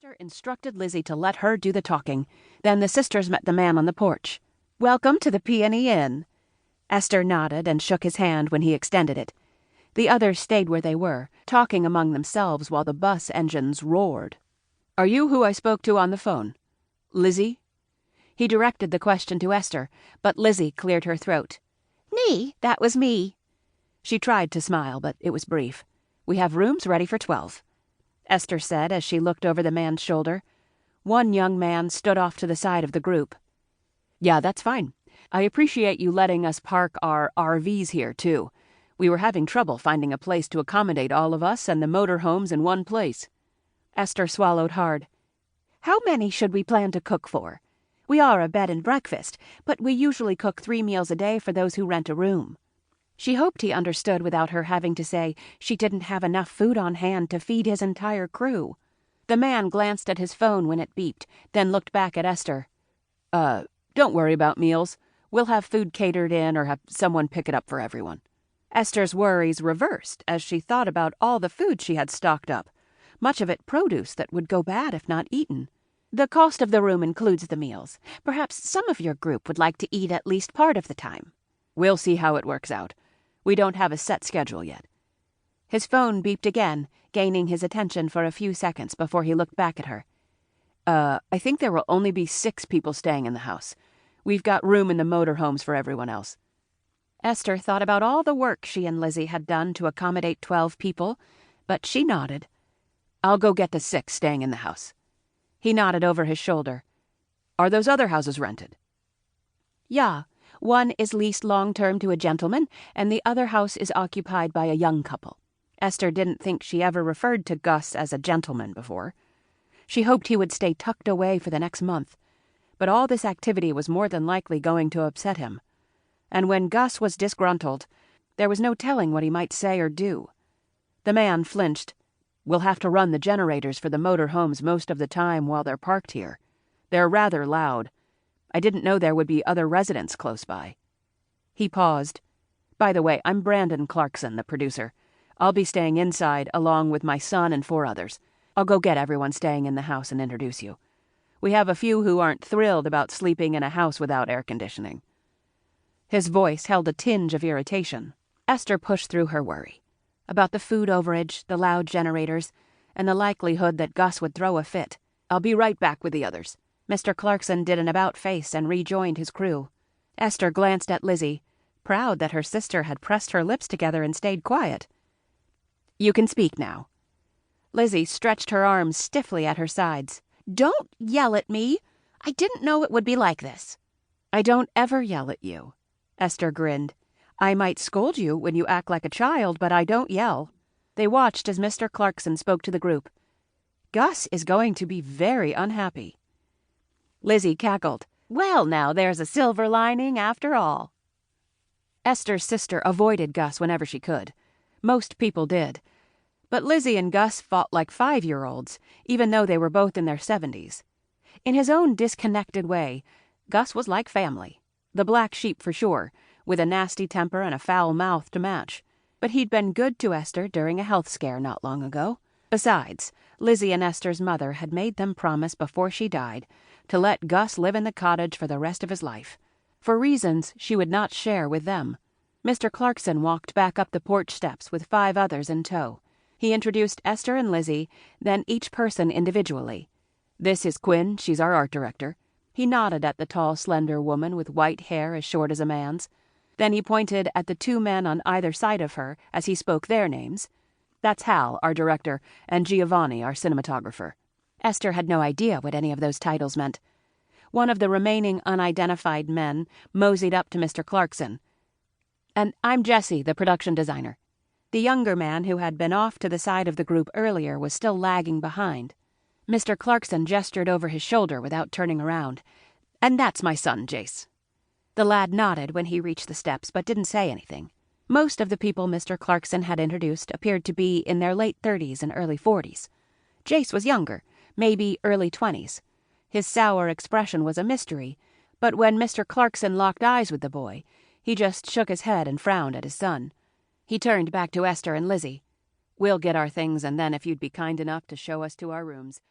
Esther instructed Lizzie to let her do the talking. Then the sisters met the man on the porch. "Welcome to the Peony Inn." Esther nodded and shook his hand when he extended it. The others stayed where they were, talking among themselves while the bus engines roared. "Are you who I spoke to on the phone? Lizzie?" He directed the question to Esther, but Lizzie cleared her throat. "Nee, that was me." She tried to smile, but it was brief. "We have rooms ready for 12. Esther said as she looked over the man's shoulder. One young man stood off to the side of the group. "Yeah, that's fine. I appreciate you letting us park our RVs here, too. We were having trouble finding a place to accommodate all of us and the motorhomes in one place." Esther swallowed hard. "How many should we plan to cook for? We are a bed and breakfast, but we usually cook 3 meals a day for those who rent a room." She hoped he understood without her having to say she didn't have enough food on hand to feed his entire crew. The man glanced at his phone when it beeped, then looked back at Esther. Don't worry about meals. We'll have food catered in or have someone pick it up for everyone." Esther's worries reversed as she thought about all the food she had stocked up, much of it produce that would go bad if not eaten. "The cost of the room includes the meals. Perhaps some of your group would like to eat at least part of the time." "We'll see how it works out. We don't have a set schedule yet." His phone beeped again, gaining his attention for a few seconds before he looked back at her. I think there will only be 6 people staying in the house. We've got room in the motorhomes for everyone else." Esther thought about all the work she and Lizzie had done to accommodate 12 people, but she nodded. "I'll go get the 6 staying in the house." He nodded over his shoulder. "Are those other houses rented?" "Yeah. One is leased long-term to a gentleman, and the other house is occupied by a young couple." Esther didn't think she ever referred to Gus as a gentleman before. She hoped he would stay tucked away for the next month, but all this activity was more than likely going to upset him. And when Gus was disgruntled, there was no telling what he might say or do. The man flinched. "We'll have to run the generators for the motorhomes most of the time while they're parked here. They're rather loud. I didn't know there would be other residents close by." He paused. "By the way, I'm Brandon Clarkson, the producer. I'll be staying inside along with my son and 4 others. I'll go get everyone staying in the house and introduce you. We have a few who aren't thrilled about sleeping in a house without air conditioning." His voice held a tinge of irritation. Esther pushed through her worry about the food overage, the loud generators, and the likelihood that Gus would throw a fit. "I'll be right back with the others." Mr. Clarkson did an about-face and rejoined his crew. Esther glanced at Lizzie, proud that her sister had pressed her lips together and stayed quiet. "You can speak now." Lizzie stretched her arms stiffly at her sides. "Don't yell at me. I didn't know it would be like this." "I don't ever yell at you." Esther grinned. "I might scold you when you act like a child, but I don't yell." They watched as Mr. Clarkson spoke to the group. "Gus is going to be very unhappy." Lizzie cackled. "Well, now there's a silver lining after all." Esther's sister avoided Gus whenever she could. Most people did. But Lizzie and Gus fought like 5-year-olds, even though they were both in their 70s. In his own disconnected way, Gus was like family. The black sheep for sure, with a nasty temper and a foul mouth to match. But he'd been good to Esther during a health scare not long ago. Besides, Lizzie and Esther's mother had made them promise before she died to let Gus live in the cottage for the rest of his life, for reasons she would not share with them. Mr. Clarkson walked back up the porch steps with 5 others in tow. He introduced Esther and Lizzie, then each person individually. "This is Quinn, she's our art director." He nodded at the tall, slender woman with white hair as short as a man's. Then he pointed at the 2 men on either side of her as he spoke their names. "That's Hal, our director, and Giovanni, our cinematographer." Esther had no idea what any of those titles meant. One of the remaining unidentified men moseyed up to Mr. Clarkson. "And I'm Jesse, the production designer." The younger man, who had been off to the side of the group earlier, was still lagging behind. Mr. Clarkson gestured over his shoulder without turning around. "And that's my son, Jayce." The lad nodded when he reached the steps, but didn't say anything. Most of the people Mr. Clarkson had introduced appeared to be in their late 30s and early 40s. Jayce was younger, maybe early 20s. His sour expression was a mystery, but when Mr. Clarkson locked eyes with the boy, he just shook his head and frowned at his son. He turned back to Esther and Lizzie. "We'll get our things, and then if you'd be kind enough to show us to our rooms."